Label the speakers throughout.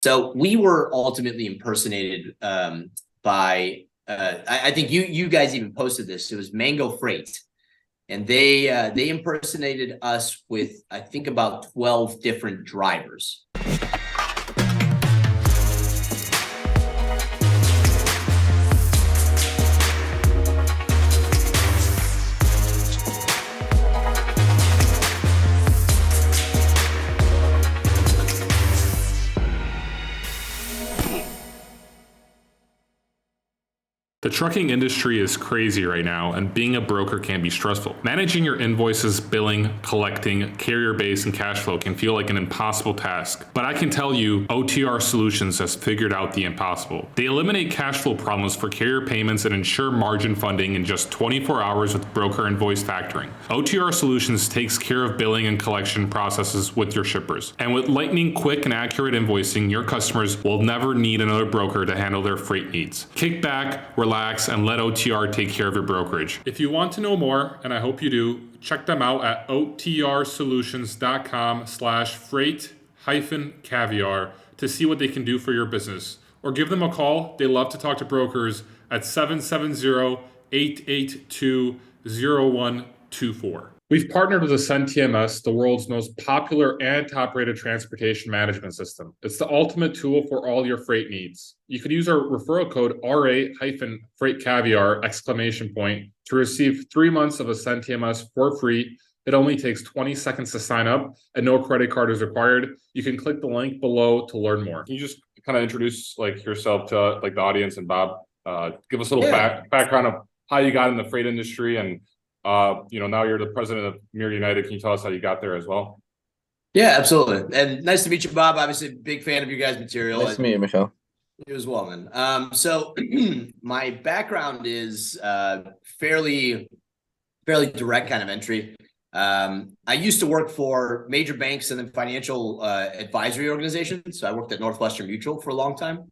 Speaker 1: So we were ultimately impersonated by I think you guys even posted this. It was Mango Freight, and they impersonated us with I think about 12 different drivers.
Speaker 2: The trucking industry is crazy right now, and being a broker can be stressful. Managing your invoices, billing, collecting, carrier base, and cash flow can feel like an impossible task. But I can tell you, OTR Solutions has figured out the impossible. They eliminate cash flow problems for carrier payments and ensure margin funding in just 24 hours with broker invoice factoring. OTR Solutions takes care of billing and collection processes with your shippers. And with lightning quick and accurate invoicing, your customers will never need another broker to handle their freight needs. Kick back, relax, and let OTR take care of your brokerage. If you want to know more, and I hope you do, check them out at otrsolutions.com/freight-caviar to see what they can do for your business. Or give them a call. They love to talk to brokers at 770-882-0124. We've partnered with Ascend TMS, the world's most popular and top-rated transportation management system. It's the ultimate tool for all your freight needs. You could use our referral code RA-FreightCaviar! To receive 3 months of Ascend TMS for free. It only takes 20 seconds to sign up, and no credit card is required. You can click the link below to learn more. Can you just kind of introduce yourself to the audience, and Bob, give us a little background of how you got in the freight industry, and now you're the president of MiRUnited. Can you tell us how you got there as well?
Speaker 1: Yeah, absolutely. And nice to meet you, Bob. Obviously, big fan of your guys' material.
Speaker 3: Nice to meet you, Mikhail.
Speaker 1: You as well, man. So my background is fairly direct kind of entry. I used to work for major banks and then financial advisory organizations. So I worked at Northwestern Mutual for a long time.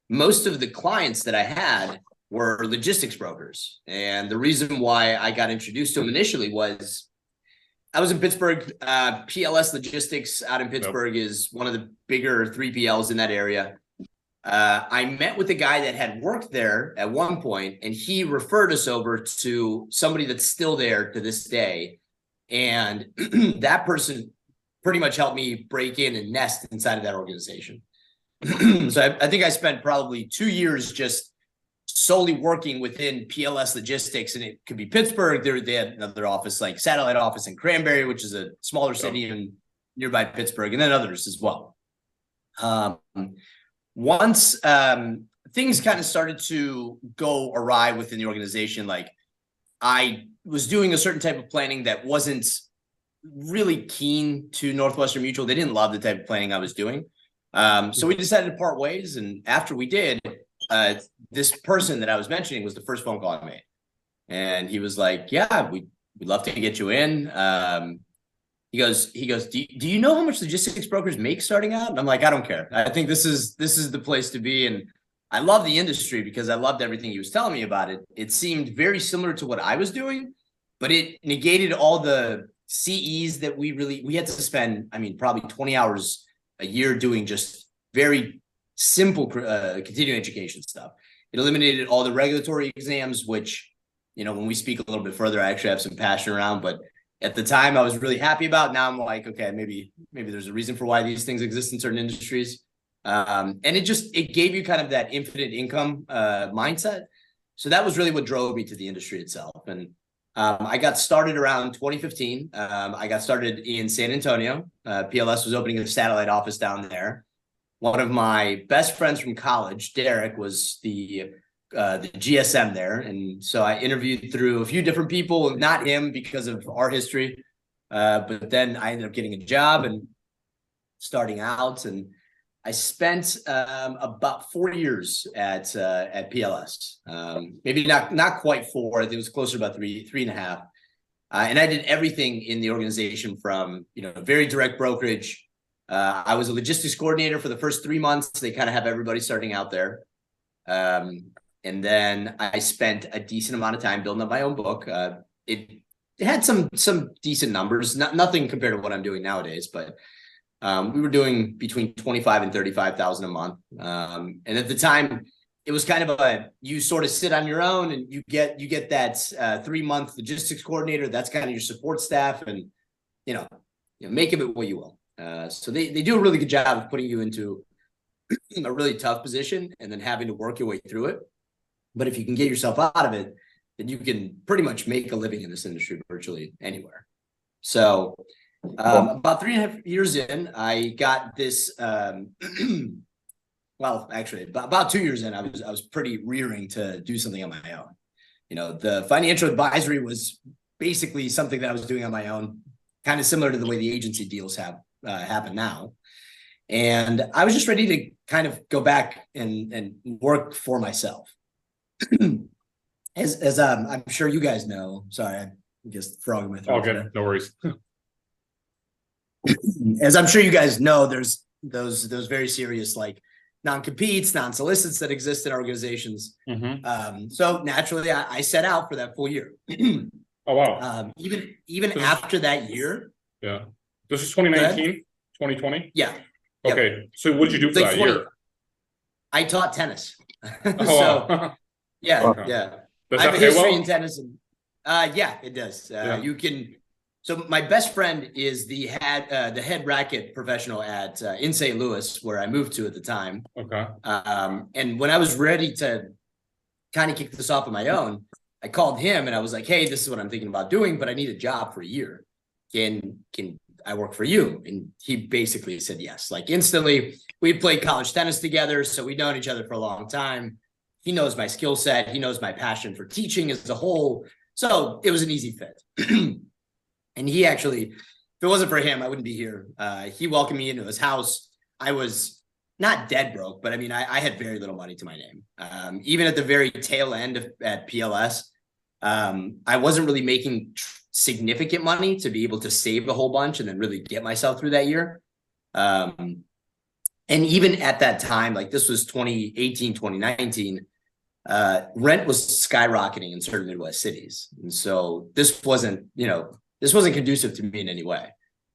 Speaker 1: Most of the clients that I had were logistics brokers. And the reason why I got introduced to them initially was I was in Pittsburgh. PLS Logistics out in Pittsburgh is one of the bigger 3PLs in that area. I met with a guy that had worked there at one point, and he referred us over to somebody that's still there to this day. And that person pretty much helped me break in and nest inside of that organization. So I think I spent probably 2 years just solely working within PLS Logistics, and it could be Pittsburgh. They had another office, like satellite office in Cranberry, which is a smaller city in nearby Pittsburgh, and then others as well. Once things kind of started to go awry within the organization, like I was doing a certain type of planning that wasn't really keen to Northwestern Mutual. They didn't love the type of planning I was doing. So we decided to part ways. And after we did, this person that I was mentioning was the first phone call I made. And he was like, yeah, we'd love to get you in. He goes, do you know how much logistics brokers make starting out? And I'm like, I don't care. I think this is the place to be. And I love the industry because I loved everything he was telling me about it. It seemed very similar to what I was doing, but it negated all the CEs that we had to spend, probably 20 hours a year doing just very simple continuing education stuff. It eliminated all the regulatory exams, which, when we speak a little bit further, I actually have some passion around, but at the time I was really happy about. Now I'm like, okay, maybe there's a reason for why these things exist in certain industries. And it gave you kind of that infinite income mindset. So that was really what drove me to the industry itself. And I got started around 2015. I got started in San Antonio. PLS was opening a satellite office down there. One of my best friends from college, Derek, was the GSM there. And so I interviewed through a few different people, not him because of our history. But then I ended up getting a job and starting out. And I spent about 4 years at PLS. Maybe not quite 4. I think it was closer to about three and a half. And I did everything in the organization from, very direct brokerage. I was a logistics coordinator for the first 3 months. They kind of have everybody starting out there. And then I spent a decent amount of time building up my own book. It had some decent numbers, nothing compared to what I'm doing nowadays, but We were doing between 25 and 35,000 a month. And at the time, it was kind of you sort of sit on your own, and you get that 3-month logistics coordinator. That's kind of your support staff, and make of it what you will. So they do a really good job of putting you into a really tough position and then having to work your way through it. But if you can get yourself out of it, then you can pretty much make a living in this industry virtually anywhere. So about 3.5 years in, I got this. Well, actually, about 2 years in, I was pretty rearing to do something on my own. The financial advisory was basically something that I was doing on my own, kind of similar to the way the agency deals have happen now. And I was just ready to kind of go back and work for myself. As I'm sure you guys know, sorry, I'm just frogging my throat.
Speaker 2: All good, no worries.
Speaker 1: As I'm sure you guys know, there's those very serious like non-competes, non-solicits that exist in organizations. So naturally, I set out for that full year.
Speaker 2: Oh wow!
Speaker 1: Even after that year.
Speaker 2: Yeah, this is 2019, 2020.
Speaker 1: Yeah.
Speaker 2: Okay, yep. So what did you do for that year?
Speaker 1: I taught tennis.
Speaker 2: Oh, wow.
Speaker 1: Yeah,
Speaker 2: okay.
Speaker 1: yeah.
Speaker 2: Does
Speaker 1: I have
Speaker 2: that
Speaker 1: a
Speaker 2: pay
Speaker 1: history
Speaker 2: well?
Speaker 1: in tennis, and yeah, it does.
Speaker 2: Yeah.
Speaker 1: You can. So my best friend is the head racket professional at in St. Louis, where I moved to at the time.
Speaker 2: Okay.
Speaker 1: And when I was ready to kind of kick this off on my own, I called him and I was like, "Hey, this is what I'm thinking about doing, but I need a job for a year. Can I work for you?" And he basically said yes, like instantly. We played college tennis together, so we'd known each other for a long time. He knows my skill set. He knows my passion for teaching as a whole. So it was an easy fit. And he actually, if it wasn't for him, I wouldn't be here. He welcomed me into his house. I was not dead broke, but I mean, I had very little money to my name. Even at the very tail end at PLS, I wasn't really making significant money to be able to save a whole bunch and then really get myself through that year. And even at that time, like this was 2018, 2019, rent was skyrocketing in certain Midwest cities. And so this wasn't conducive to me in any way.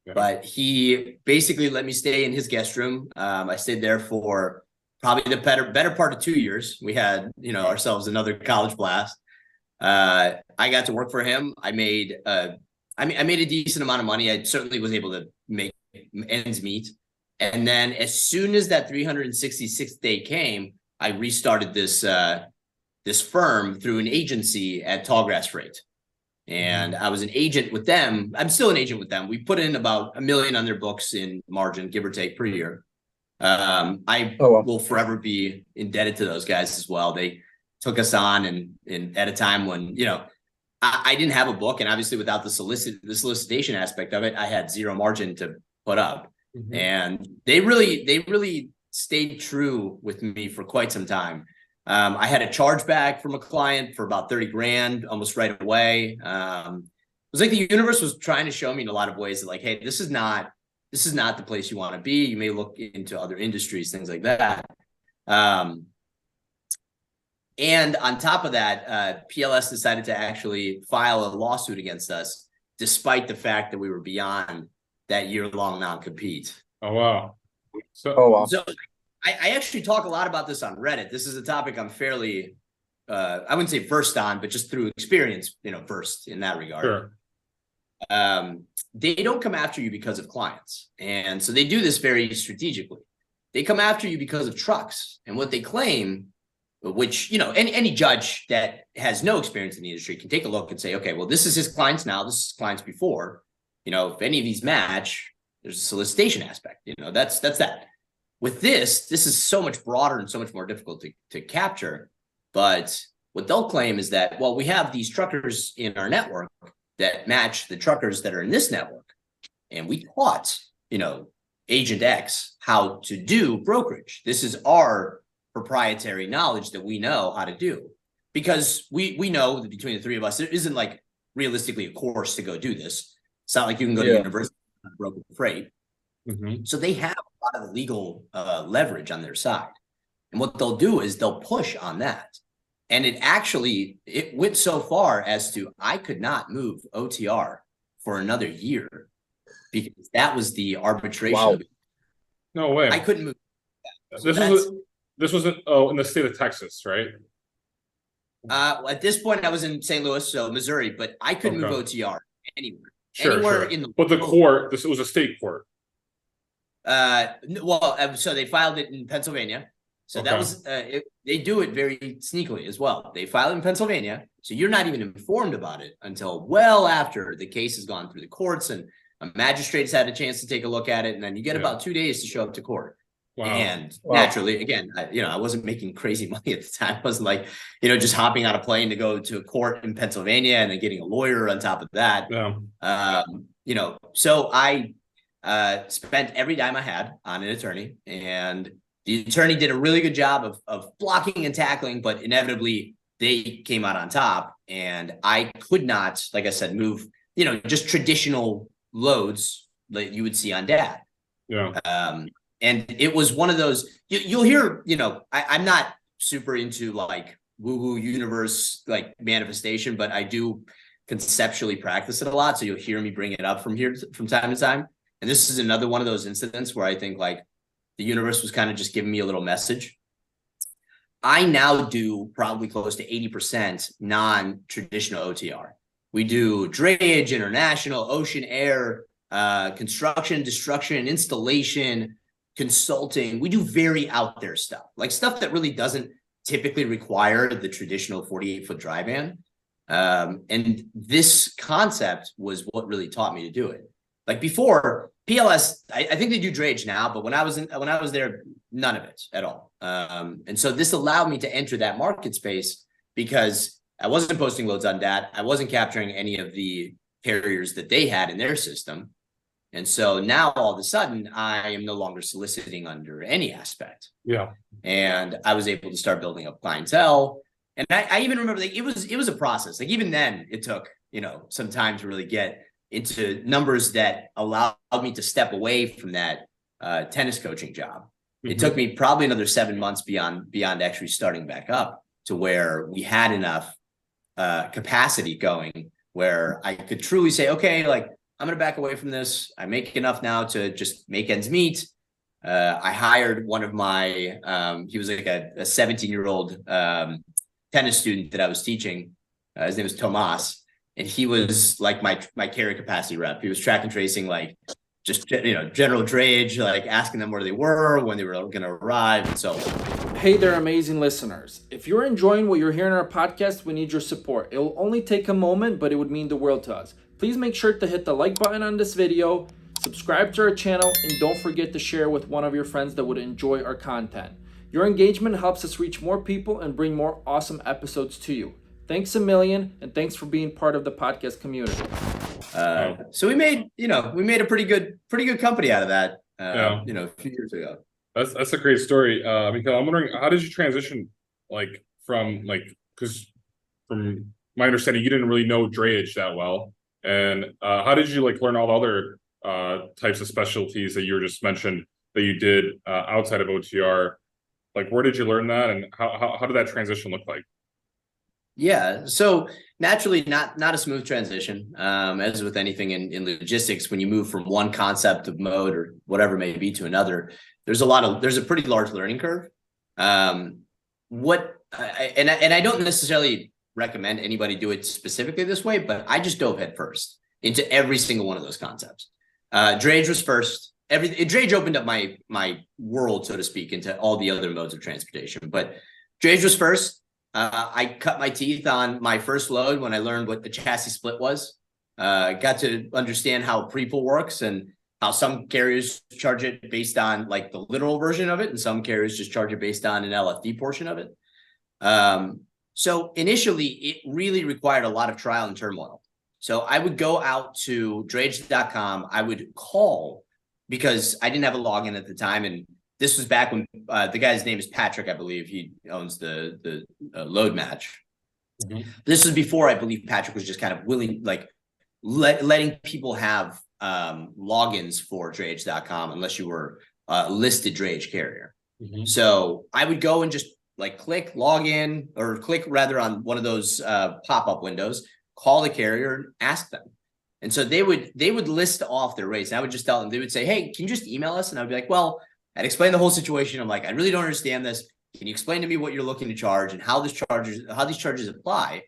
Speaker 1: Yeah. But he basically let me stay in his guest room. I stayed there for probably the better part of 2 years. We had, ourselves another college blast. I got to work for him. I made a decent amount of money. I certainly was able to make ends meet. And then as soon as that 366th day came, I restarted this firm through an agency at Tallgrass Freight. And I was an agent with them. I'm still an agent with them. We put in about $1 million on their books in margin, give or take, per year. I will forever be indebted to those guys as well. They took us on and at a time when, I didn't have a book, and obviously without the solicitation aspect of it, I had zero margin to put up. And they really stayed true with me for quite some time. I had a chargeback from a client for about 30 grand almost right away. It was like the universe was trying to show me in a lot of ways that like, hey, this is not the place you want to be. You may look into other industries, things like that. And on top of that, PLS decided to actually file a lawsuit against us, despite the fact that we were beyond that year-long non-compete.
Speaker 2: Oh, wow.
Speaker 1: So I actually talk a lot about this on Reddit. This is a topic I'm fairly, I wouldn't say versed on, but just through experience, versed in that regard.
Speaker 2: Sure.
Speaker 1: They don't come after you because of clients. And so they do this very strategically. They come after you because of trucks. And what they claim, which, any judge that has no experience in the industry can take a look and say, okay, well, this is his clients now, this is clients before. If any of these match, there's a solicitation aspect. That's that. With this is so much broader and so much more difficult to capture. But what they'll claim is that, well, we have these truckers in our network that match the truckers that are in this network. And we taught, Agent X how to do brokerage. This is our proprietary knowledge that we know how to do. Because we know that between the three of us, there isn't like realistically a course to go do this. It's not like you can go to university and broker freight. So they have a lot of the legal leverage on their side. And what they'll do is they'll push on that. And it went so far as to, I could not move OTR for another year because that was the arbitration of
Speaker 2: No way.
Speaker 1: I couldn't move. So
Speaker 2: This was in the state of Texas, right?
Speaker 1: At this point, I was in St. Louis, so Missouri, but I couldn't move
Speaker 2: Okay.
Speaker 1: OTR anywhere.
Speaker 2: Sure,
Speaker 1: Anywhere
Speaker 2: sure.
Speaker 1: in the
Speaker 2: But the
Speaker 1: world.
Speaker 2: court, this was a state court.
Speaker 1: So they filed it in Pennsylvania. So that
Speaker 2: Okay.
Speaker 1: was they do it very sneakily as well. They file it in Pennsylvania, so you're not even informed about it until well after the case has gone through the courts and a magistrate's had a chance to take a look at it, and then you get about 2 days to show up to court.
Speaker 2: Wow.
Speaker 1: And naturally, again, I wasn't making crazy money at the time. I wasn't like, just hopping on a plane to go to a court in Pennsylvania and then getting a lawyer on top of that.
Speaker 2: Yeah.
Speaker 1: So I spent every dime I had on an attorney, and the attorney did a really good job of blocking and tackling, but inevitably they came out on top, and I could not, like I said, move, just traditional loads that you would see on DAT.
Speaker 2: Yeah.
Speaker 1: And it was one of those, you'll hear, I'm not super into like woo-woo universe, like manifestation, but I do conceptually practice it a lot. So you'll hear me bring it up from time to time. And this is another one of those incidents where I think like the universe was kind of just giving me a little message. I now do probably close to 80% non-traditional OTR. We do drayage, international, ocean, air, construction, destruction, installation, consulting. We do very out there stuff, like stuff that really doesn't typically require the traditional 48-foot dry van. And this concept was what really taught me to do it. Like before PLS, I think they do drayage now, but when I was there, none of it at all. And so this allowed me to enter that market space because I wasn't posting loads on that. I wasn't capturing any of the carriers that they had in their system. And so now all of a sudden I am no longer soliciting under any aspect.
Speaker 2: Yeah.
Speaker 1: And I was able to start building up clientele. And I even remember like it was a process. Like even then it took, some time to really get into numbers that allowed me to step away from that tennis coaching job. Mm-hmm. It took me probably another 7 months beyond actually starting back up to where we had enough capacity going where I could truly say, okay, like I'm going to back away from this. I make enough now to just make ends meet. I hired one of my, he was like a 17-year-old tennis student that I was teaching. His name was Tomas. And he was like my carry capacity rep. He was track and tracing, like just, general drayage, like asking them where they were, when they were going to arrive. And so.
Speaker 3: Hey there, amazing listeners. If you're enjoying what you're hearing on our podcast, we need your support. It will only take a moment, but it would mean the world to us. Please make sure to hit the like button on this video, subscribe to our channel, and don't forget to share with one of your friends that would enjoy our content. Your engagement helps us reach more people and bring more awesome episodes to you. Thanks a million, and thanks for being part of the podcast community.
Speaker 1: So we made a pretty good company out of that, a few years ago.
Speaker 2: That's a great story. Mikhail, I'm wondering, how did you transition, because from my understanding, you didn't really know drayage that well. And how did you learn all the other types of specialties that you were just mentioned that you did outside of OTR? Like, where did you learn that, and how did that transition look like?
Speaker 1: Yeah, so naturally, not a smooth transition. As with anything in logistics, when you move from one concept of mode or whatever it may be to another, there's a pretty large learning curve. And I don't necessarily recommend anybody do it specifically this way, but I just dove head first into every single one of those concepts. Drayage was first. Drayage opened up my world, so to speak, into all the other modes of transportation. But drayage was first. I cut my teeth on my first load when I learned what the chassis split was. Got to understand how pre-pull works and how some carriers charge it based on like the literal version of it, and some carriers just charge it based on an LFD portion of it. So initially, it really required a lot of trial and turmoil. So I would go out to drayage.com. I would call because I didn't have a login at the time, and this was back when the guy's name is Patrick, I believe. He owns the Load Match. Mm-hmm. This was before I believe Patrick was just kind of willing, like letting people have logins for drayage.com unless you were a listed drayage carrier. Mm-hmm. So I would go and just click login, or click rather on one of those pop-up windows, call the carrier and ask them. And so they would list off their rates. And I would just tell them, they would say, hey, can you just email us? And I would be like, well, I'd explain the whole situation. I'm like, I really don't understand this. Can you explain to me what you're looking to charge and how these charges apply?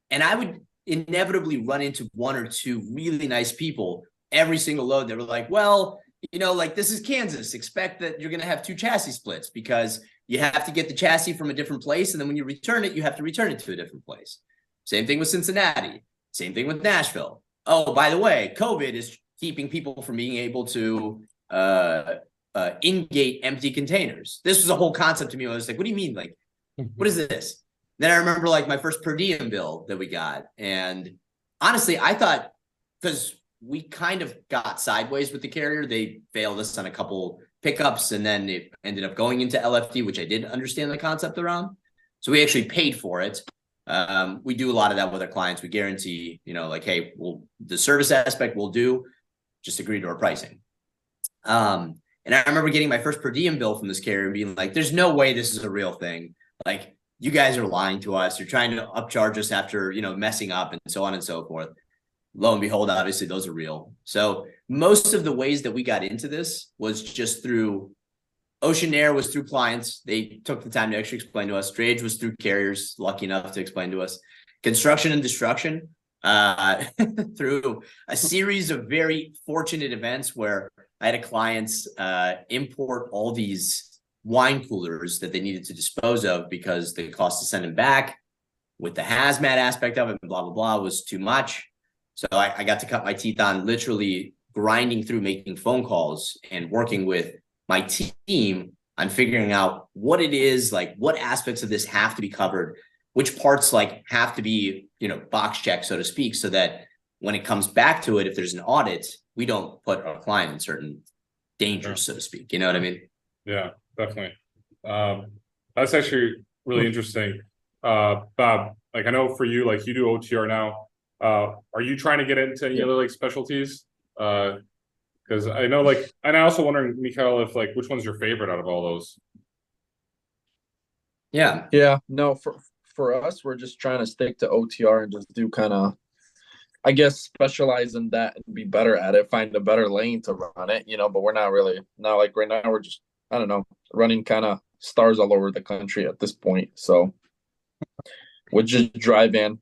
Speaker 1: And I would inevitably run into one or two really nice people every single load that were like, well, like this is Kansas. Expect that you're going to have 2 chassis splits because you have to get the chassis from a different place. And then when you return it, you have to return it to a different place. Same thing with Cincinnati. Same thing with Nashville. Oh, by the way, COVID is keeping people from being able to in-gate empty containers. This was a whole concept to me. I was like, what do you mean? Like, what is this? Then I remember like my first per diem bill that we got. And honestly, I thought, because we kind of got sideways with the carrier, they failed us on a couple pickups, and then it ended up going into LFD, which I didn't understand the concept around. So we actually paid for it. We do a lot of that with our clients. We guarantee, like, hey, the service aspect we'll do, just agree to our pricing. And I remember getting my first per diem bill from this carrier and being like, there's no way this is a real thing. Like, you guys are lying to us. You're trying to upcharge us after, messing up and so on and so forth. Lo and behold, obviously those are real. So most of the ways that we got into this was just through Ocean Air, was through clients. They took the time to actually explain to us. Drayage was through carriers, lucky enough to explain to us. Construction and destruction, through a series of very fortunate events where I had a client import all these wine coolers that they needed to dispose of because the cost to send them back with the hazmat aspect of it and blah, blah, blah was too much. So I got to cut my teeth on literally grinding through, making phone calls and working with my team on figuring out what it is, like what aspects of this have to be covered, which parts like have to be, box checked, so to speak, so that when it comes back to it, if there's an audit, we don't put our client in certain dangers, so to speak. You know what I mean?
Speaker 2: Yeah, definitely. That's actually really interesting. Bob, like I know for you, like you do OTR now. Are you trying to get into any other like specialties? Because I know like, and I also wondering, Mikhail, if like which one's your favorite out of all those?
Speaker 3: Yeah. No, for us, we're just trying to stick to OTR and just do kind of, I guess, specialize in that and be better at it, find a better lane to run it, but we're not like right now, we're just, I don't know, running kind of stars all over the country at this point. So we'll just drive in.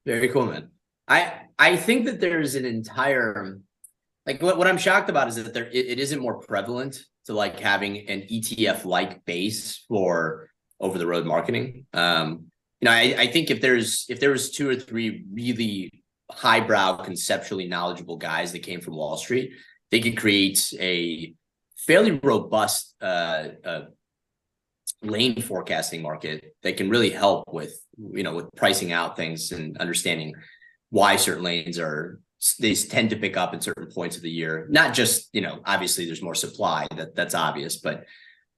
Speaker 1: Very cool, man. I think that there's an entire, like what I'm shocked about is that it isn't more prevalent to like having an ETF like base for over the road marketing. I think if there was 2 or 3 really highbrow, conceptually knowledgeable guys that came from Wall Street, they could create a fairly robust lane forecasting market that can really help with pricing out things and understanding why certain lanes they tend to pick up at certain points of the year. Not just, obviously there's more supply, that's obvious, but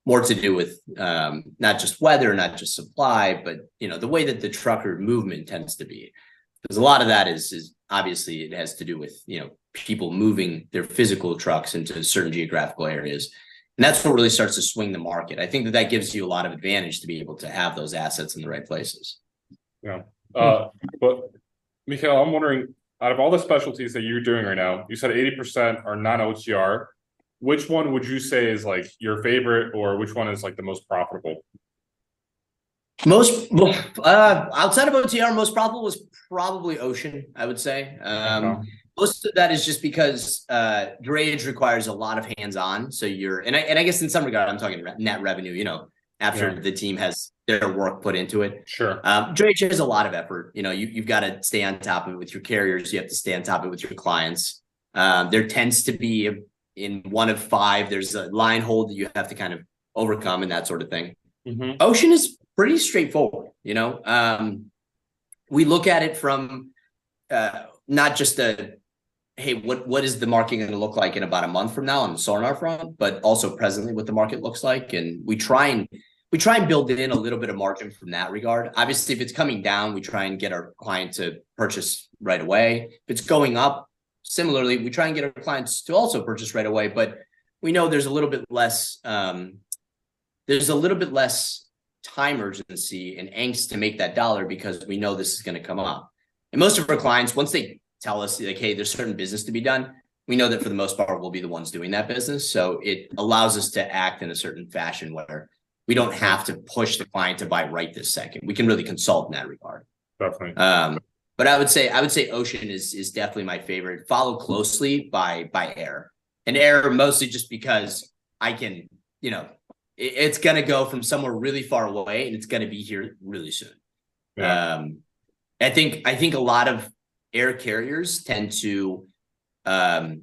Speaker 1: more to do with not just weather, not just supply, but the way that the trucker movement tends to be. Because a lot of that is obviously it has to do with people moving their physical trucks into certain geographical areas. And that's what really starts to swing the market. I think that gives you a lot of advantage to be able to have those assets in the right places.
Speaker 2: Yeah. But Mikhail, I'm wondering, out of all the specialties that you're doing right now, you said 80% are non-OTR. Which one would you say is like your favorite, or which one is like the most profitable?
Speaker 1: Outside of OTR, most profitable was probably Ocean, I would say. Most of that is just because drayage requires a lot of hands-on. So and I guess in some regard, I'm talking net revenue, after the team has their work put into it.
Speaker 2: Sure.
Speaker 1: Drayage has a lot of effort. You've got to stay on top of it with your carriers. You have to stay on top of it with your clients. There tends to be in 1 of 5, there's a line hold that you have to kind of overcome and that sort of thing.
Speaker 2: Mm-hmm.
Speaker 1: Ocean is pretty straightforward. We look at it from not just hey, what is the market going to look like in about a month from now on the Sonar front, but also presently what the market looks like. And we try and build in a little bit of margin from that regard. Obviously, if it's coming down, we try and get our client to purchase right away. If it's going up, similarly, we try and get our clients to also purchase right away. But we know there's a little bit less time urgency and angst to make that dollar because we know this is going to come up. And most of our clients, once they tell us like, hey, there's certain business to be done, we know that for the most part, we'll be the ones doing that business. So it allows us to act in a certain fashion where we don't have to push the client to buy right this second. We can really consult in that regard.
Speaker 2: Definitely.
Speaker 1: But I would say ocean is definitely my favorite, followed closely by air. And air mostly just because I can, it's going to go from somewhere really far away and it's going to be here really soon.
Speaker 2: Yeah.
Speaker 1: I think a lot of air carriers tend to, I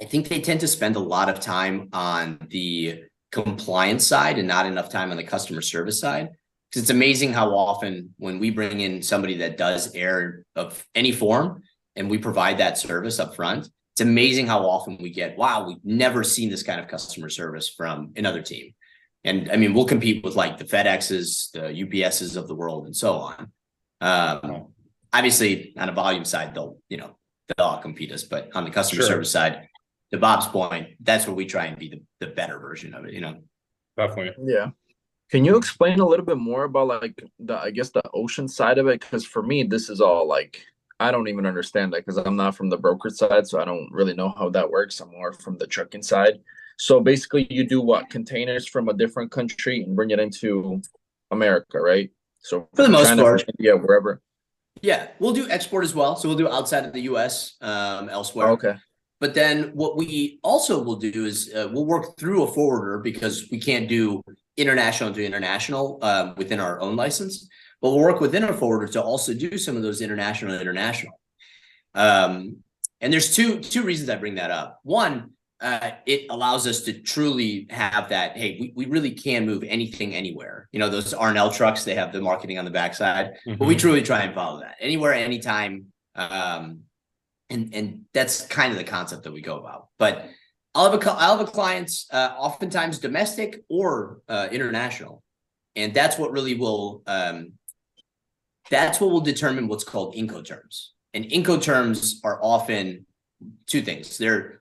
Speaker 1: think they tend to spend a lot of time on the compliance side and not enough time on the customer service side. Because it's amazing how often when we bring in somebody that does air of any form and we provide that service up front, it's amazing how often we get, wow, we've never seen this kind of customer service from another team. And I mean, we'll compete with like the FedExes, the UPSs of the world and so on. Obviously on a volume side, they'll outcompete us, but on the customer service side, to Bob's point, that's where we try and be the better version of it,
Speaker 2: Definitely.
Speaker 3: Yeah. Can you explain a little bit more about like the ocean side of it? Because for me, this is all like, I don't even understand that because I'm not from the brokerage side, so I don't really know how that works. I'm more from the trucking side. So basically you do what? Containers from a different country and bring it into America, right? So
Speaker 1: for the most part,
Speaker 3: yeah, wherever.
Speaker 1: Yeah, we'll do export as well. So we'll do outside of the US, elsewhere.
Speaker 3: Okay.
Speaker 1: But then what we also will do is we'll work through a forwarder because we can't do international to international within our own license, but we'll work within our forwarder to also do some of those international to international. And there's two reasons I bring that up. One, it allows us to truly have that, hey, we really can move anything anywhere. Those R&L trucks, they have the marketing on the backside, but we truly try and follow that anywhere, anytime. And that's kind of the concept that we go about. But I'll have a clients, oftentimes domestic or international, and that's what really will determine what's called Incoterms. And Incoterms are often two things. They're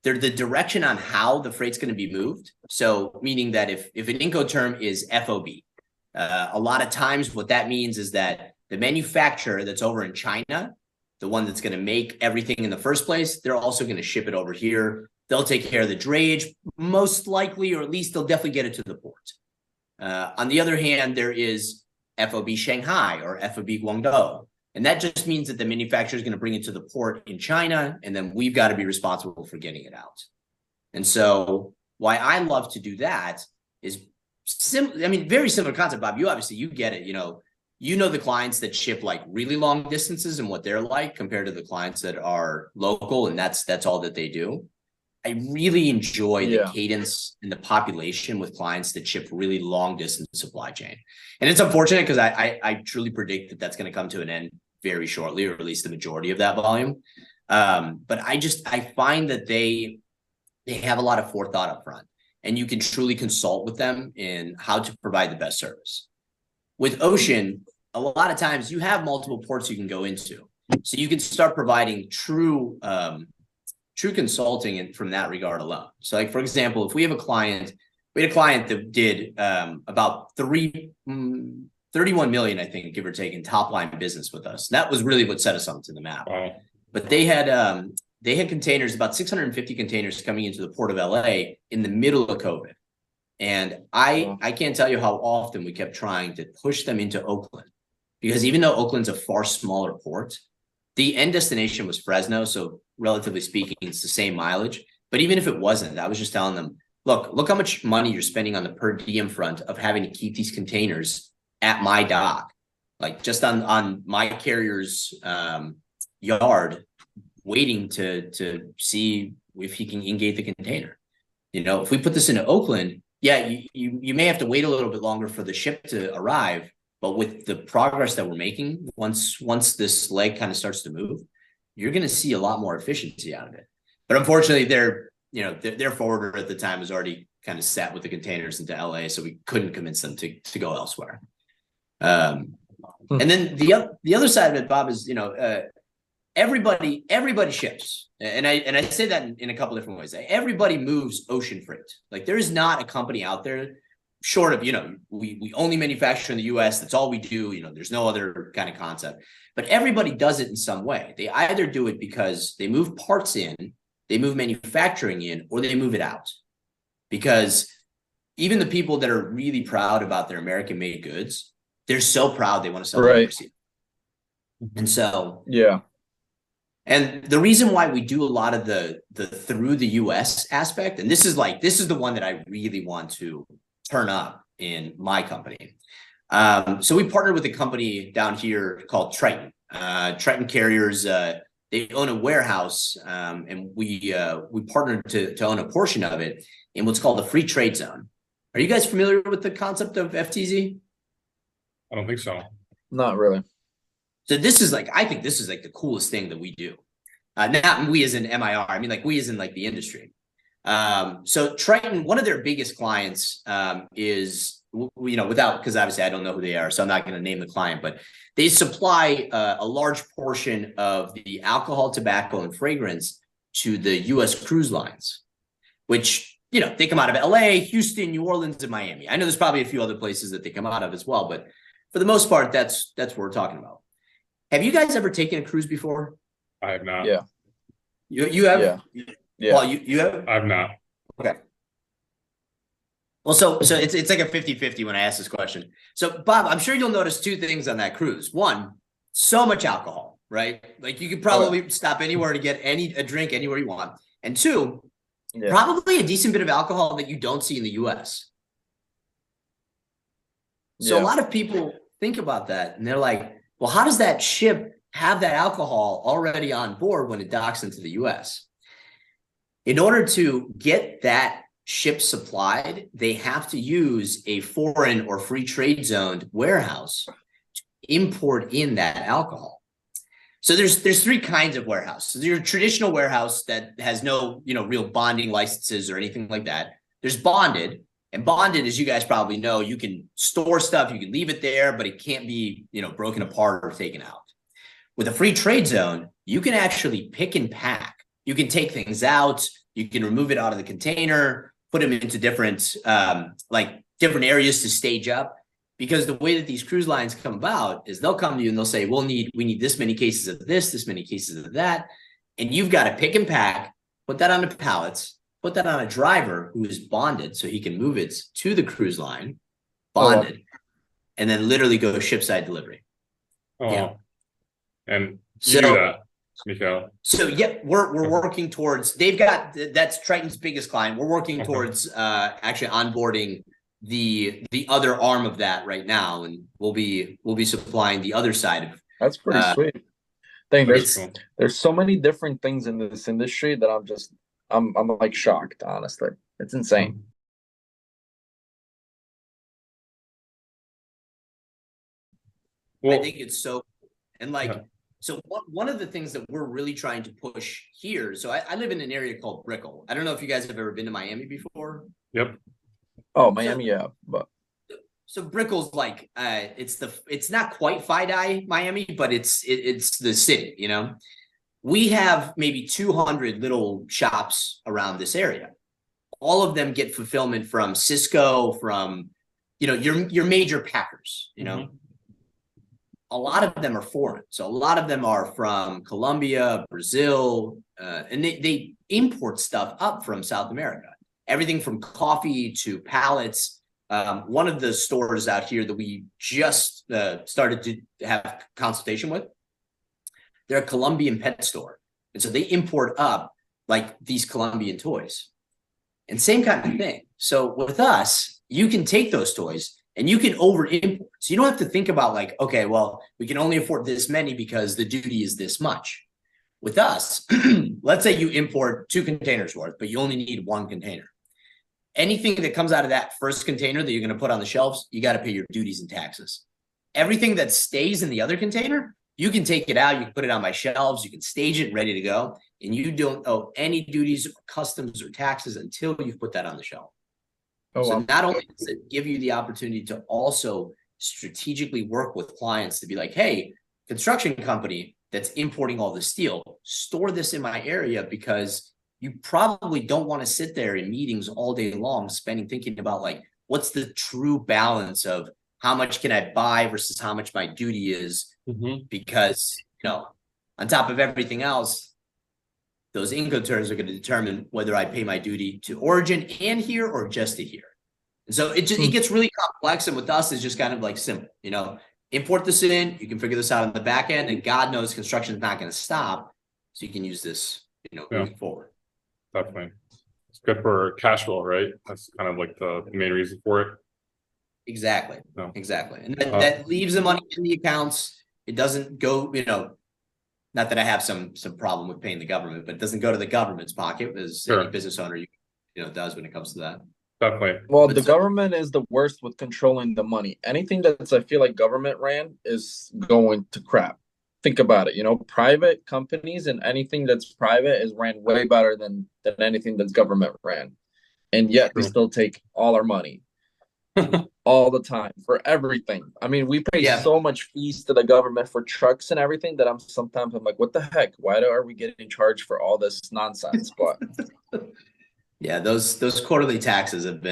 Speaker 1: the direction on how the freight's going to be moved. So meaning that if an Incoterm is FOB, a lot of times what that means is that the manufacturer that's over in China, the one that's going to make everything in the first place, they're also going to ship it over here. They'll take care of the drayage, most likely, or at least they'll definitely get it to the port. On the other hand, there is FOB Shanghai or FOB Guangdong. And that just means that the manufacturer is going to bring it to the port in China, and then we've got to be responsible for getting it out. And so why I love to do that is very similar concept, Bob. You get it. You know the clients that ship like really long distances and what they're like compared to the clients that are local, and that's all that they do. I really enjoy the cadence and the population with clients that ship really long distance supply chain. And it's unfortunate because I truly predict that that's going to come to an end very shortly, or at least the majority of that volume. But I find that they have a lot of forethought up front, and you can truly consult with them in how to provide the best service. With ocean, a lot of times you have multiple ports you can go into. So you can start providing true consulting from that regard alone. So like, for example, if we had a client that did about 31 million, I think, give or take, in top line business with us. And that was really what set us onto the map.
Speaker 2: Wow.
Speaker 1: But they had containers, about 650 containers coming into the port of LA in the middle of COVID. And I can't tell you how often we kept trying to push them into Oakland, because even though Oakland's a far smaller port, the end destination was Fresno. So relatively speaking, it's the same mileage. But even if it wasn't, I was just telling them, look how much money you're spending on the per diem front of having to keep these containers at my dock, like just on my carrier's yard, waiting to see if he can ingate the container. If we put this into Oakland, you may have to wait a little bit longer for the ship to arrive. But with the progress that we're making, once this leg kind of starts to move, you're going to see a lot more efficiency out of it. But unfortunately, their forwarder at the time was already kind of set with the containers into LA, so we couldn't convince them to go elsewhere. And then the other side of it, Bob, is everybody ships, and I say that in a couple different ways. Everybody moves ocean freight. Like, there is not a company out there, short of, we only manufacture in the US, that's all we do, there's no other kind of concept. But everybody does it in some way. They either do it because they move parts in they move manufacturing in, or they move it out. Because even the people that are really proud about their American-made goods, they're so proud they want to sell them overseas. And so, and the reason why we do a lot of the through the US aspect, and this is the one that I really want to turn up in my company. So we partnered with a company down here called Triton. Triton Carriers, they own a warehouse, and we partnered to own a portion of it in what's called the free trade zone. Are you guys familiar with the concept of FTZ?
Speaker 2: I don't think so.
Speaker 3: Not really.
Speaker 1: So this is I think this is the coolest thing that we do. Not we as in MIR, I mean we as in the industry. So Triton, one of their biggest clients is, because obviously I don't know who they are, so I'm not going to name the client, but they supply a large portion of the alcohol, tobacco, and fragrance to the U.S. cruise lines, which, they come out of LA, Houston, New Orleans, and Miami. I know there's probably a few other places that they come out of as well, but for the most part, that's what we're talking about. Have you guys ever taken a cruise before?
Speaker 2: I have not.
Speaker 3: Yeah.
Speaker 1: You have?
Speaker 3: Yeah.
Speaker 1: Well, you have?
Speaker 2: I have not.
Speaker 1: Okay. Well, so it's like a 50-50 when I ask this question. So Bob, I'm sure you'll notice two things on that cruise. One, so much alcohol, right? You could probably stop anywhere to get a drink anywhere you want. And two, probably a decent bit of alcohol that you don't see in the US. So a lot of people think about that and they're like, well, how does that ship have that alcohol already on board when it docks into the US? In order to get that ship supplied, they have to use a foreign or free trade zoned warehouse to import in that alcohol. So there's three kinds of warehouse. So there's your traditional warehouse that has no, real bonding licenses or anything like that. There's bonded, and bonded, as you guys probably know, you can store stuff, you can leave it there, but it can't be, broken apart or taken out. With a free trade zone, you can actually pick and pack. You can take things out, you can remove it out of the container, put them into different different areas to stage up. Because the way that these cruise lines come about is they'll come to you and they'll say, we need this many cases of this many cases of that. And you've got to pick and pack, put that on the pallets, put that on a driver who is bonded so he can move it to the cruise line, bonded, and then literally go ship side delivery.
Speaker 2: And
Speaker 1: so,
Speaker 2: you do that, Mikhail.
Speaker 1: So we're working towards, that's Triton's biggest client. We're working towards actually onboarding the other arm of that right now, and we'll be supplying the other side of.
Speaker 3: That's pretty sweet. There's so many different things in this industry that I'm shocked, honestly. It's insane.
Speaker 1: Well, I think it's so, and so one of the things that we're really trying to push here. So I live in an area called Brickell. I don't know if you guys have ever been to Miami before.
Speaker 2: Yep.
Speaker 3: Oh, Miami, but
Speaker 1: so Brickell's it's not quite FiDi Miami, but it's the city. We have maybe 200 little shops around this area. All of them get fulfillment from Cisco, from your major packers. A lot of them are foreign, so a lot of them are from Colombia, Brazil, and they import stuff up from South America. Everything from coffee to pallets. One of the stores out here that we just started to have consultation with, they're a Colombian pet store. And so they import up these Colombian toys. And same kind of thing. So with us, you can take those toys and you can over import. So you don't have to think about okay, well, we can only afford this many because the duty is this much. With us, let's say you import 2 containers worth, but you only need 1 container. Anything that comes out of that first container that you're going to put on the shelves, you got to pay your duties and taxes. Everything that stays in the other container, you can take it out, you can put it on my shelves, you can stage it ready to go, and you don't owe any duties or customs or taxes until you've put that on the shelf. Not only does it give you the opportunity to also strategically work with clients to be like, hey, construction company that's importing all the steel, store this in my area, because you probably don't want to sit there in meetings all day long thinking about what's the true balance of how much can I buy versus how much my duty is, because on top of everything else, those Incoterms are going to determine whether I pay my duty to origin and here or just to here. And so it gets really complex. And with us, it's just kind of like simple, import this in, you can figure this out on the back end, and God knows construction is not going to stop. So you can use this, moving forward.
Speaker 2: Definitely. It's good for cash flow, right? That's kind of like the main reason for it.
Speaker 1: Exactly.
Speaker 2: No.
Speaker 1: Exactly. And that leaves the money in the accounts. It doesn't go, not that I have some problem with paying the government, but it doesn't go to the government's pocket, as any business owner, does when it comes to that.
Speaker 2: Definitely.
Speaker 3: Well, the government is the worst with controlling the money. Anything that's, I feel like, government ran is going to crap. Think about it. Private companies and anything that's private is ran way better than anything that's government ran. And yet they still take all our money all the time for everything. I mean, we pay so much fees to the government for trucks and everything that I'm like, what the heck? Why are we getting charged for all this nonsense? But
Speaker 1: yeah, those quarterly taxes have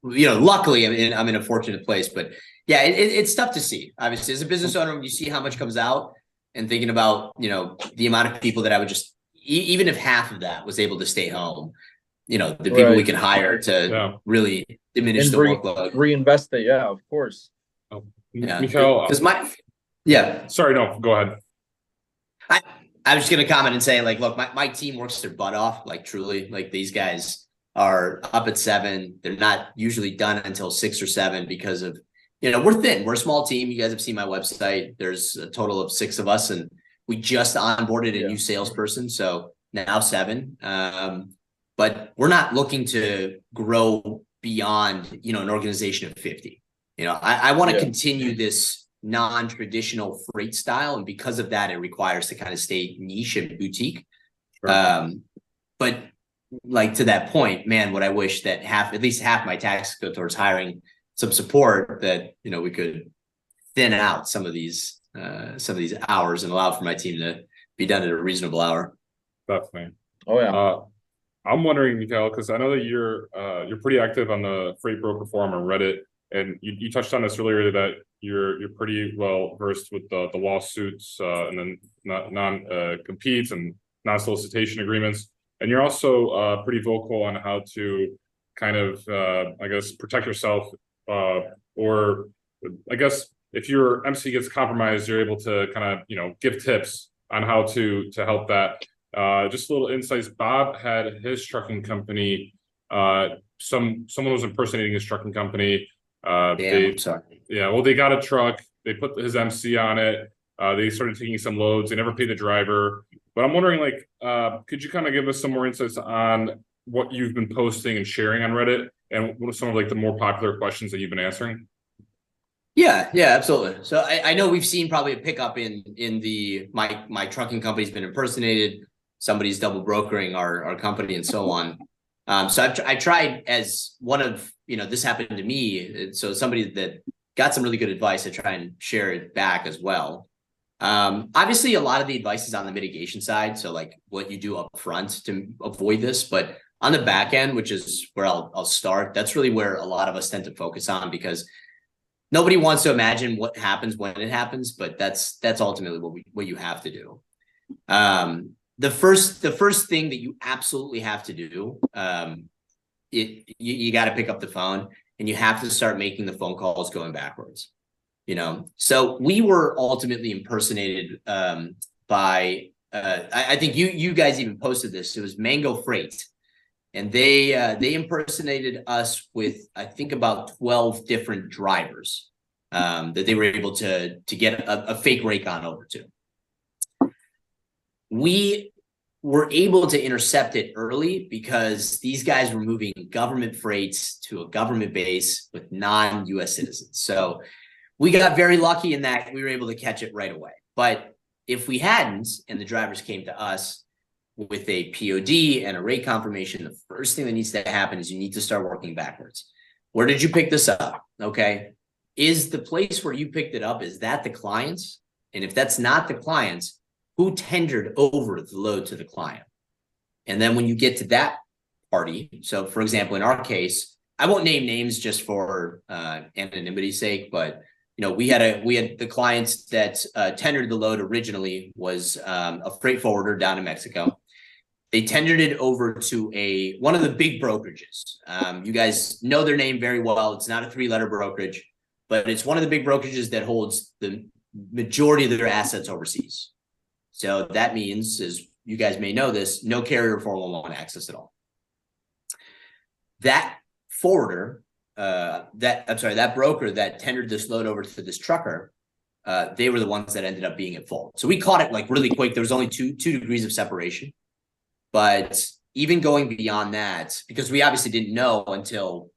Speaker 1: luckily I'm in a fortunate place, but yeah, it's tough to see. Obviously, as a business owner, when you see how much comes out, and thinking about, the amount of people that I would just, even if half of that was able to stay home, the people we can hire to really diminish the workload.
Speaker 3: Reinvest it. Yeah, of course.
Speaker 2: Oh,
Speaker 1: yeah.
Speaker 2: Mikhail,
Speaker 1: sorry,
Speaker 2: no, go ahead.
Speaker 1: I was just going to comment and say, like, look, my team works their butt off, like, truly. Like, these guys are up at 7. They're not usually done until 6 or 7 because of, we're thin. We're a small team. You guys have seen my website. There's a total of 6 of us, and we just onboarded a new salesperson. So now 7. But we're not looking to grow beyond, an organization of 50. I want to continue this non-traditional freight style, and because of that, it requires to kind of stay niche and boutique. But like, to that point, man, what I wish that at least half my tax go towards hiring some support, that we could thin out some of these hours and allow for my team to be done at a reasonable hour.
Speaker 2: Definitely.
Speaker 3: Oh yeah.
Speaker 2: I'm wondering, Mikhail, because I know that you're pretty active on the Freight Broker Forum on Reddit, and you touched on this earlier, that you're pretty well versed with the lawsuits and then non-competes and non-solicitation agreements, and you're also pretty vocal on how to kind of I guess protect yourself, or I guess if your MC gets compromised, you're able to kind of give tips on how to help that. Just a little insights. Bob had his trucking company. Someone was impersonating his trucking company.
Speaker 1: I'm sorry.
Speaker 2: Yeah, well, they got a truck. They put his MC on it. They started taking some loads. They never paid the driver. But I'm wondering, like, could you kind of give us some more insights on what you've been posting and sharing on Reddit, and what are some of like the more popular questions that you've been answering?
Speaker 1: Yeah, absolutely. So I know we've seen probably a pickup in the my trucking company's been impersonated. Somebody's double brokering our company and so on. So I tried, as one of, this happened to me. So somebody that got some really good advice, I try and share it back as well. Obviously, a lot of the advice is on the mitigation side. So like what you do up front to avoid this, but on the back end, which is where I'll start, that's really where a lot of us tend to focus on, because nobody wants to imagine what happens when it happens, but that's ultimately what you have to do. The first thing that you absolutely have to do, you got to pick up the phone, and you have to start making the phone calls going backwards. So we were ultimately impersonated by I think you guys even posted this. It was Mango Freight, and they impersonated us with, I think, about 12 different drivers that they were able to get a fake rake on over to. We were able to intercept it early because these guys were moving government freights to a government base with non-US citizens. So we got very lucky in that we were able to catch it right away. But if we hadn't, and the drivers came to us with a POD and a rate confirmation, the first thing that needs to happen is you need to start working backwards. Where did you pick this up? Okay. Is the place where you picked it up, is that the client's? And if that's not the client's, who tendered over the load to the client? And then when you get to that party, so for example, in our case, I won't name names just for anonymity's sake, but we had the clients that tendered the load originally was a freight forwarder down in Mexico. They tendered it over to one of the big brokerages. You guys know their name very well. It's not a 3-letter brokerage, but it's one of the big brokerages that holds the majority of their assets overseas. So that means, as you guys may know this, no carrier 411 access at all. That forwarder, that broker that tendered this load over to this trucker, they were the ones that ended up being at fault. So we caught it like really quick. There was only two degrees of separation. But even going beyond that, because we obviously didn't know until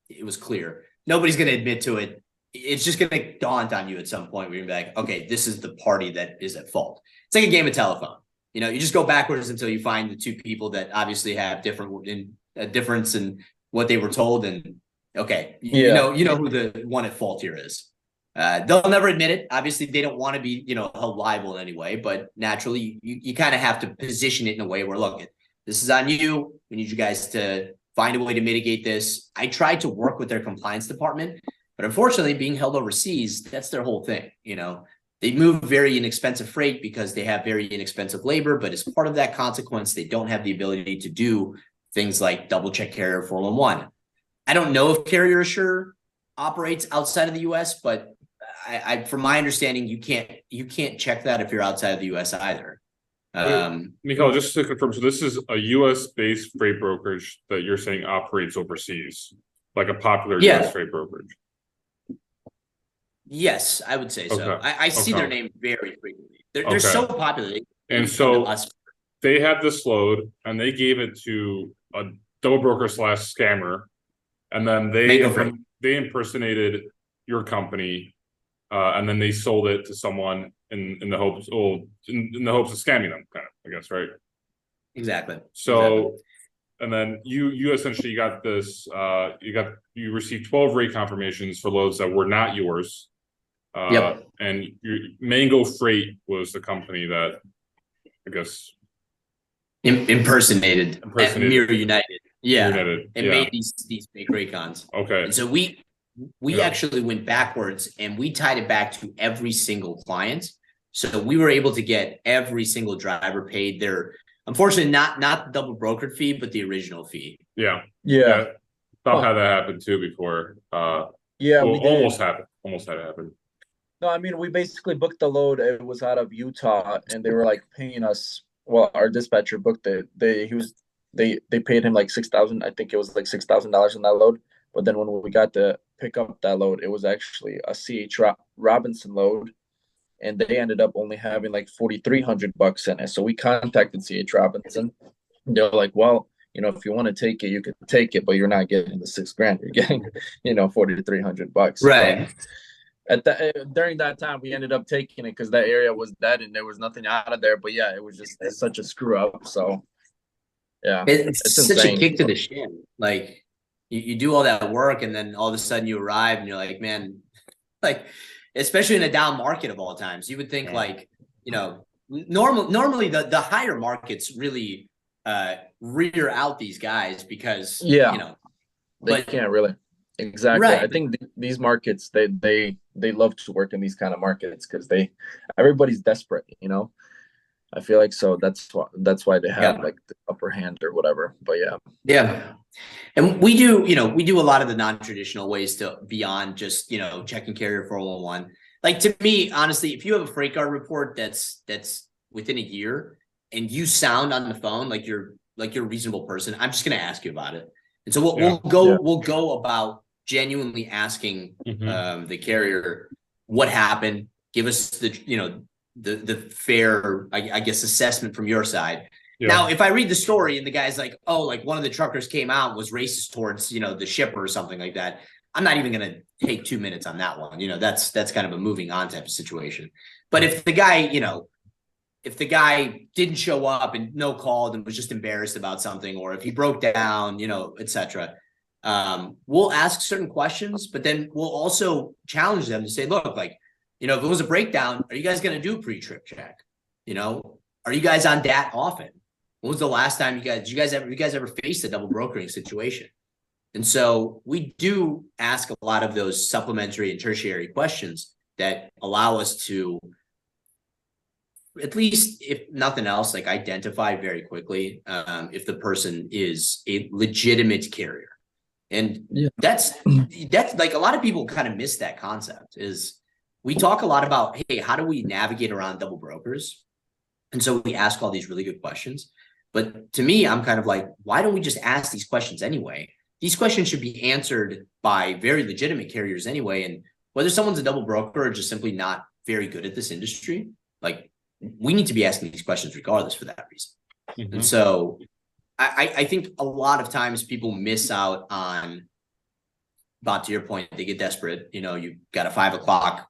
Speaker 1: it was clear, nobody's going to admit to it. It's just going to dawn on you at some point where you're going to be like, okay, this is the party that is at fault. It's like a game of telephone. You know, you just go backwards until you find the two people that obviously have a difference in what they were told. And okay, you know who the one at fault here is. They'll never admit it. Obviously, they don't want to be, held liable in any way, but naturally you kind of have to position it in a way where, look, this is on you. We need you guys to find a way to mitigate this. I tried to work with their compliance department, but unfortunately being held overseas, that's their whole thing. They move very inexpensive freight because they have very inexpensive labor, but as part of that consequence, they don't have the ability to do things like double check carrier 411. I don't know if Carrier Assure operates outside of the US, but I from my understanding, you can't check that if you're outside of the US either.
Speaker 2: Mikhail, just to confirm, so this is a US based freight brokerage that you're saying operates overseas, like a popular US freight brokerage.
Speaker 1: Yes, I would say so.
Speaker 2: Okay.
Speaker 1: I see their name very frequently. They're so popular.
Speaker 2: And so they had this load and they gave it to a double broker / scammer, and then they impersonated your company, and then they sold it to someone in the hopes of scamming them, kind of, I guess, right?
Speaker 1: Exactly.
Speaker 2: So, and then you essentially got this. You received 12 rate confirmations for loads that were not yours. And your Mango Freight was the company that, I guess,
Speaker 1: impersonated MiRUnited.
Speaker 2: MiRUnited,
Speaker 1: and made these fake Raycons.
Speaker 2: Okay.
Speaker 1: And so we actually went backwards and we tied it back to every single client. So we were able to get every single driver paid their, unfortunately, not the double brokered fee, but the original fee.
Speaker 2: Yeah. Thought had that happen too before. We almost had it happen.
Speaker 4: No, I mean, we basically booked the load. It was out of Utah, and they were like paying us. Well, our dispatcher booked it. They paid him like $6,000. I think it was like $6,000 on that load. But then when we got to pick up that load, it was actually a CH Robinson load, and they ended up only having like $4,300 in it. So we contacted CH Robinson. They're like, well, if you want to take it, you can take it, but you're not getting the $6,000. You're getting, $4,300.
Speaker 1: Right.
Speaker 4: During that time, we ended up taking it because that area was dead and there was nothing out of there. But yeah, it was just such a screw up. So yeah,
Speaker 1: it's such a kick to the shin. Like you do all that work and then all of a sudden you arrive and you're like, man, like, especially in a down market of all times, you would think normally the higher markets really rear out these guys because
Speaker 4: they can't really. Exactly.
Speaker 1: Right.
Speaker 4: I think these markets, they love to work in these kind of markets because everybody's desperate, I feel like, so that's why they have like the upper hand or whatever. But
Speaker 1: yeah. And we do a lot of the non-traditional ways to beyond just, checking carrier 411. Like, to me, honestly, if you have a freight car report that's within a year and you sound on the phone like you're a reasonable person, I'm just going to ask you about it. And so we'll go about genuinely asking the carrier what happened. Give us the fair, I guess, assessment from your side. Yeah. Now, if I read the story and the guy's like, oh, like one of the truckers came out and was racist towards the shipper or something like that, I'm not even going to take 2 minutes on that one. That's kind of a moving on type of situation. But if the guy, if the guy didn't show up and no called and was just embarrassed about something, or if he broke down, etc., we'll ask certain questions, but then we'll also challenge them to say, look, like, if it was a breakdown, are you guys going to do pre-trip check? Are you guys on DAT often? When was the last time you guys ever faced a double brokering situation? And so we do ask a lot of those supplementary and tertiary questions that allow us to at least if nothing else, like identify very quickly if the person is a legitimate carrier. And
Speaker 4: Yeah.
Speaker 1: that's like a lot of people kind of miss that concept. Is we talk a lot about, hey, how do we navigate around double brokers? And so we ask all these really good questions. But to me, I'm kind of like, why don't we just ask these questions anyway? These questions should be answered by very legitimate carriers anyway. And whether someone's a double broker or just simply not very good at this industry, like we need to be asking these questions regardless for that reason.
Speaker 2: Mhm.
Speaker 1: And so I think a lot of times people miss out on, Bob, to your point, they get desperate. You know, you got a 5 o'clock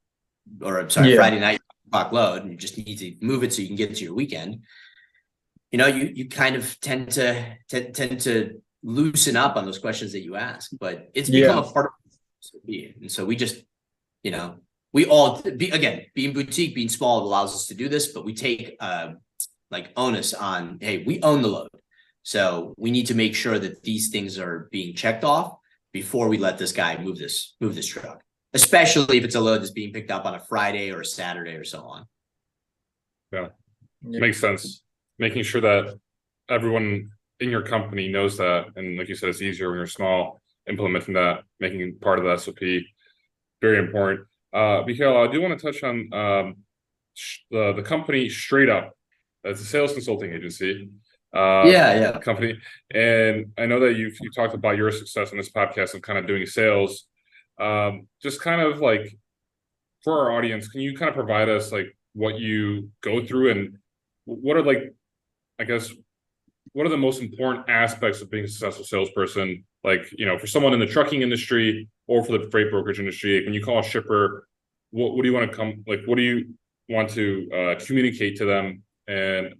Speaker 1: or I'm sorry,
Speaker 4: Yeah.
Speaker 1: Friday night clock load, and you just need to move it so you can get to your weekend. You know, you kind of tend to loosen up on those questions that you ask, but it's become a part of it. And so we just, you know, we all again, being boutique, being small allows us to do this, but we take like onus on, hey, we own the load. So we need to make sure that these things are being checked off before we let this guy move this truck, especially if it's a load that's being picked up on a Friday or a Saturday or so on.
Speaker 2: Yeah. Makes sense. Making sure that everyone in your company knows that. And like you said, it's easier when you're small, implementing that, making part of the SOP, very important. Mikhail, I do want to touch on the company Straight Up. It's a sales consulting agency. Company. And I know that you talked about your success in this podcast of kind of doing sales. Just kind of like for our audience, can you kind of provide us like what you go through and what are like, I guess, what are the most important aspects of being a successful salesperson? Like, you know, for someone in the trucking industry or for the freight brokerage industry, when you call a shipper, what do you want to what do you want to communicate to them, and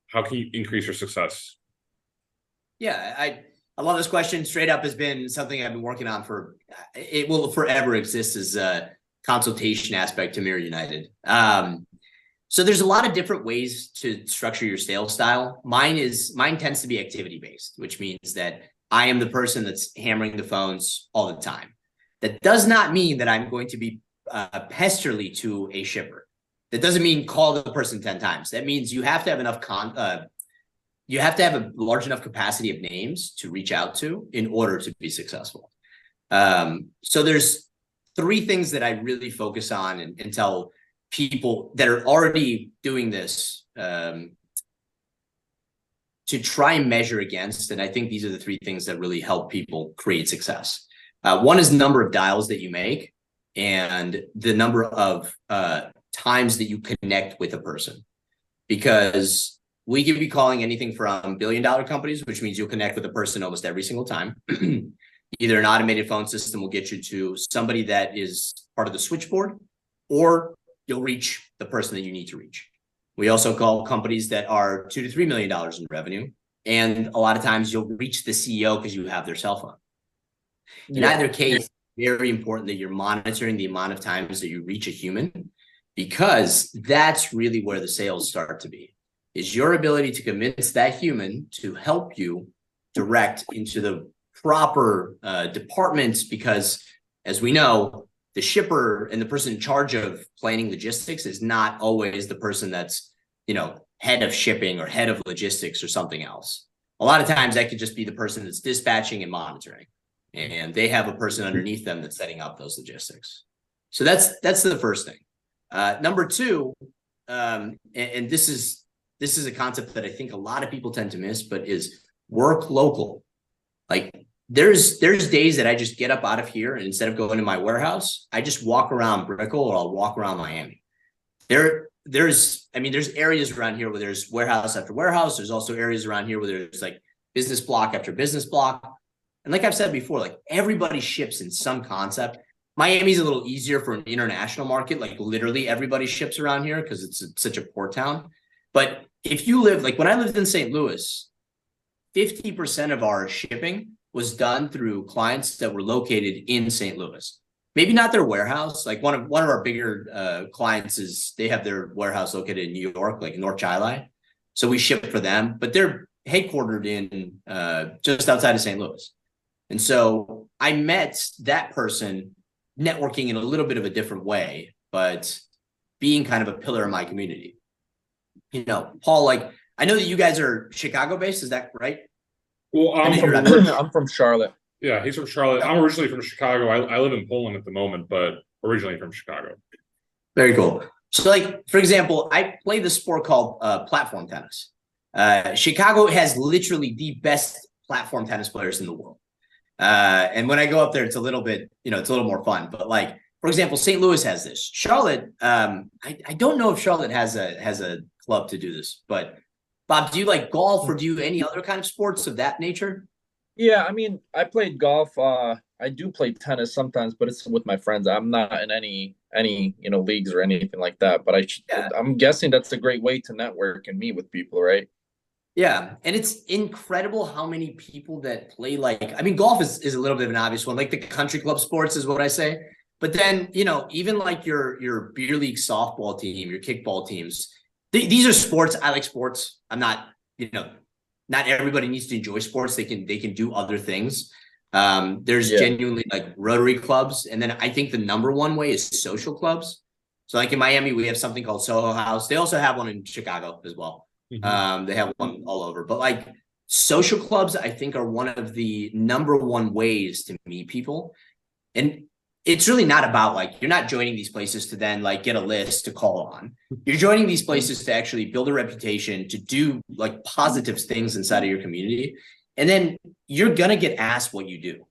Speaker 2: how can you increase your success?
Speaker 1: Yeah, I love this question. Straight Up has been something I've been working on for, it will forever exist as a consultation aspect to MiRUnited. So there's a lot of different ways to structure your sales style. Mine tends to be activity based, which means that I am the person that's hammering the phones all the time. That does not mean that I'm going to be pesterly to a shipper. That doesn't mean call the person 10 times. That means you have to have enough you have to have a large enough capacity of names to reach out to in order to be successful. So there's 3 things that I really focus on and tell people that are already doing this to try and measure against. And I think these are the 3 things that really help people create success. One is the number of dials that you make and the number of times that you connect with a person, because we could be calling anything from billion-dollar companies, which means you'll connect with a person almost every single time. Either an automated phone system will get you to somebody that is part of the switchboard, or you'll reach the person that you need to reach. We also call companies that are $2 to $3 million in revenue. And a lot of times you'll reach the CEO because you have their cell phone. In either case, very important that you're monitoring the amount of times that you reach a human, because that's really where the sales start to be, is your ability to convince that human to help you direct into the proper departments. Because as we know, the shipper and the person in charge of planning logistics is not always the person that's, you know, head of shipping or head of logistics or something else. A lot of times that could just be the person that's dispatching and monitoring, and they have a person underneath them that's setting up those logistics. So that's the first thing. Number 2, and this is a concept that I think a lot of people tend to miss, but is work local. Like there's days that I just get up out of here, and instead of going to my warehouse, I just walk around Brickell, or I'll walk around Miami. There's areas around here where there's warehouse after warehouse. There's also areas around here where there's like business block after business block. And like I've said before, like everybody ships in some concept. Miami's a little easier for an international market. Like literally everybody ships around here because it's such a port town. But if you live, like when I lived in St. Louis, 50% of our shipping was done through clients that were located in St. Louis. Maybe not their warehouse. Like one of our bigger clients is, they have their warehouse located in New York, like North Chi-Li. So we ship for them, but they're headquartered in just outside of St. Louis. And so I met that person networking in a little bit of a different way, but being kind of a pillar in my community. Paul, like, I know that you guys are Chicago based. Is that right?
Speaker 2: Well,
Speaker 4: I'm from Charlotte.
Speaker 2: Yeah, he's from Charlotte. I'm originally from Chicago. I live in Poland at the moment, but originally from Chicago.
Speaker 1: Very cool. So, like, for example, I play this sport called platform tennis. Chicago has literally the best platform tennis players in the world. And when I go up there, it's a little bit, it's a little more fun. But like, for example, St. Louis has this. Charlotte, I don't know if Charlotte has a club to do this. But Bob, do you like golf or do you any other kind of sports of that nature?
Speaker 4: Yeah, I mean, I played golf. I do play tennis sometimes, but it's with my friends. I'm not in any leagues or anything like that. But I'm guessing that's a great way to network and meet with people, right?
Speaker 1: Yeah, and it's incredible how many people that play golf is a little bit of an obvious one, like the country club sports is what I say. But then, even like your beer league softball team, your kickball teams, these are sports. I like sports. I'm not, not everybody needs to enjoy sports. They can do other things. There's genuinely like Rotary clubs. And then I think the number one way is social clubs. So like in Miami, we have something called Soho House. They also have one in Chicago as well. Mm-hmm. They have one all over, but like social clubs, I think are one of the number one ways to meet people. And it's really not about like, you're not joining these places to then like get a list to call on. You're joining these places to actually build a reputation, to do like positive things inside of your community. And then you're going to get asked what you do.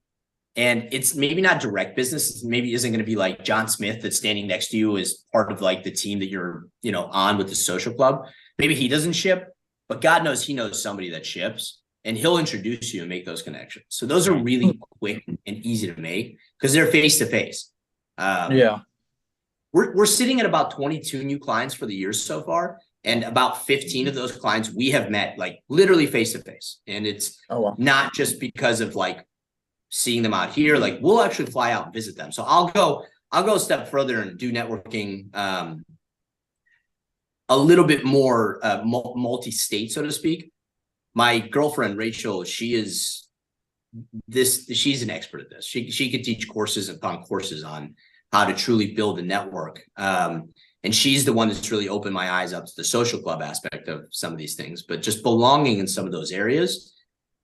Speaker 1: And it's maybe not direct business. Maybe isn't going to be like John Smith that's standing next to you as part of like the team that you're, on with the social club. Maybe he doesn't ship, but God knows he knows somebody that ships, and he'll introduce you and make those connections. So those are really quick and easy to make because they're face to face. We're sitting at about 22 new clients for the year so far, and about 15 of those clients we have met like literally face to face. And it's not just because of like seeing them out here. Like we'll actually fly out and visit them. So I'll go a step further and do networking. A little bit more multi-state, so to speak. My girlfriend, Rachel, she's an expert at this. She could teach courses upon courses on how to truly build a network. And she's the one that's really opened my eyes up to the social club aspect of some of these things. But just belonging in some of those areas,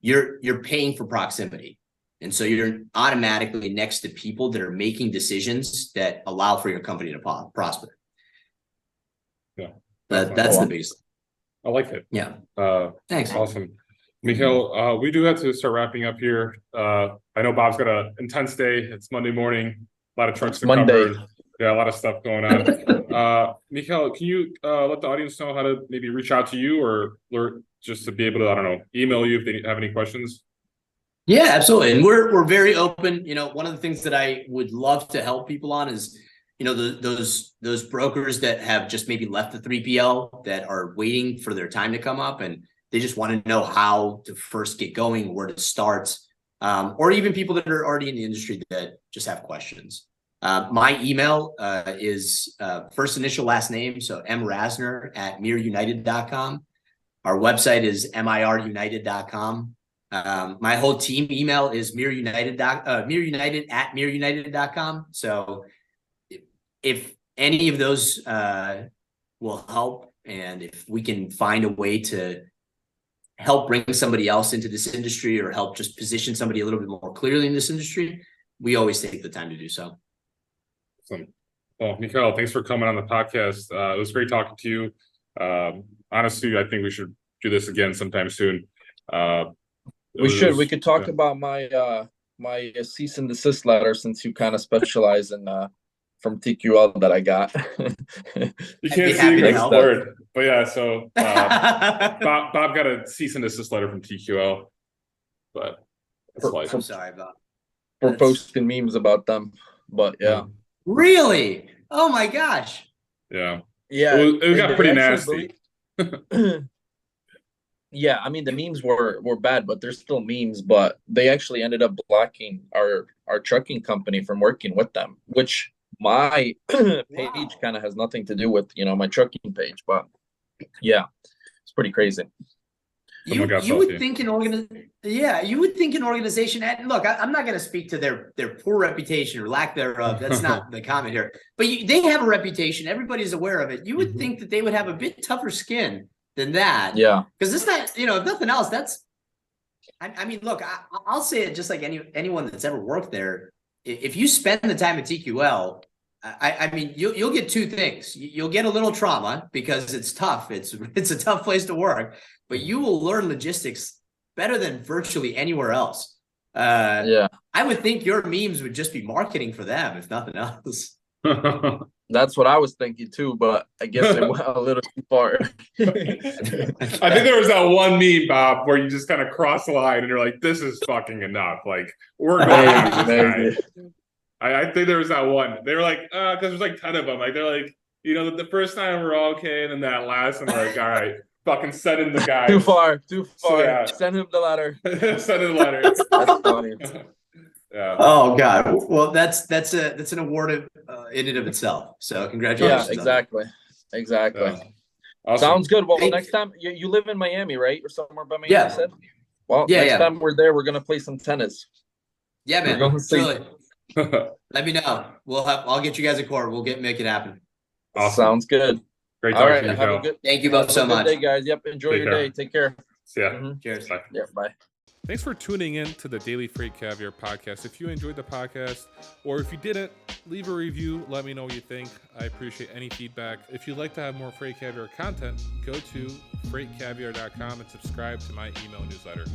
Speaker 1: you're paying for proximity. And so you're automatically next to people that are making decisions that allow for your company to prosper.
Speaker 2: Yeah.
Speaker 1: That's the biggest.
Speaker 2: I like it.
Speaker 1: Yeah. Thanks.
Speaker 2: Awesome. Mikhail, we do have to start wrapping up here. I know Bob's got an intense day. It's Monday morning. A lot of trucks to cover. Yeah, a lot of stuff going on. Mikhail, can you let the audience know how to maybe reach out to you or just to be able to, I don't know, email you if they have any questions?
Speaker 1: Yeah, absolutely. And we're very open. One of the things that I would love to help people on is those brokers that have just maybe left the 3PL that are waiting for their time to come up and they just want to know how to first get going, where to start, or even people that are already in the industry that just have questions. My email is first initial last name, so mrasner@MiRUnited.com. Our website is mirunited.com. My whole team email is MiRUnited@MiRUnited.com. So if any of those will help, and if we can find a way to help bring somebody else into this industry or help just position somebody a little bit more clearly in this industry, we always take the time to do so.
Speaker 2: Awesome. Well, Mikhail, thanks for coming on the podcast. It was great talking to you. Honestly, I think we should do this again sometime soon.
Speaker 4: We could talk about my my cease and desist letter, since you kind of specialize in from TQL that I got.
Speaker 2: You can't see the word, but yeah. So Bob got a cease and desist letter from TQL, but
Speaker 1: I'm sorry about
Speaker 4: for posting memes about them. But yeah,
Speaker 1: really? Oh my gosh!
Speaker 2: Yeah,
Speaker 4: it
Speaker 2: got pretty nasty.
Speaker 4: Yeah, I mean the memes were bad, but they're still memes. But they actually ended up blocking our trucking company from working with them, which my page kind of has nothing to do with my trucking page. But yeah, it's pretty crazy.
Speaker 2: Someone got
Speaker 1: you would
Speaker 2: salty.
Speaker 1: think you would think an organization, and look, I'm not going to speak to their poor reputation or lack thereof. That's not the comment here. But they have a reputation. Everybody's aware of it. You would think that they would have a bit tougher skin than that.
Speaker 4: Yeah.
Speaker 1: Because it's not, if nothing else, that's. I mean, look, I'll say it just like anyone that's ever worked there. If you spend the time at TQL, I mean, you'll get two things. You'll get a little trauma because it's tough. It's a tough place to work, but you will learn logistics better than virtually anywhere else.
Speaker 4: Yeah.
Speaker 1: I would think your memes would just be marketing for them, if nothing else.
Speaker 4: That's what I was thinking too, but I guess it went a little too far.
Speaker 2: I think there was that one meme, Bob, where you just kind of cross the line and you're like, this is fucking enough. Like, we're going to this guy. I think there was that one. They were like, because there's like 10 of them. Like, they're like, the first time we're okay, and then that last one, like, all right, fucking send in the guy.
Speaker 4: Too far.
Speaker 2: So, yeah.
Speaker 4: Send him the letter.
Speaker 2: Send in the letter.
Speaker 4: That's funny.
Speaker 2: Yeah.
Speaker 1: Oh God. Well, that's an award in and of itself. So congratulations.
Speaker 4: Yeah, exactly.
Speaker 2: Yeah. Awesome.
Speaker 4: Sounds good. Well, next time you live in Miami, right? Or somewhere by Miami,
Speaker 1: Yeah.
Speaker 4: you said? Well, next time we're there, we're gonna play some tennis.
Speaker 1: Yeah, man.
Speaker 4: We're going to see.
Speaker 1: Truly. Let me know. I'll get you guys a court. We'll make it happen.
Speaker 2: Awesome.
Speaker 4: Sounds good.
Speaker 2: Great
Speaker 4: All
Speaker 2: talking
Speaker 4: right.
Speaker 2: to you,
Speaker 4: Have a
Speaker 2: Joe.
Speaker 4: good.
Speaker 1: Thank you both so much.
Speaker 4: Day, guys. Yep. Enjoy your day. Take care.
Speaker 2: See ya.
Speaker 4: Mhm.
Speaker 1: Cheers.
Speaker 2: Bye.
Speaker 4: Yeah. Bye.
Speaker 2: Thanks for tuning in to the Daily Freight Caviar podcast. If you enjoyed the podcast, or if you didn't, leave a review. Let me know what you think. I appreciate any feedback. If you'd like to have more Freight Caviar content, go to freightcaviar.com and subscribe to my email newsletter.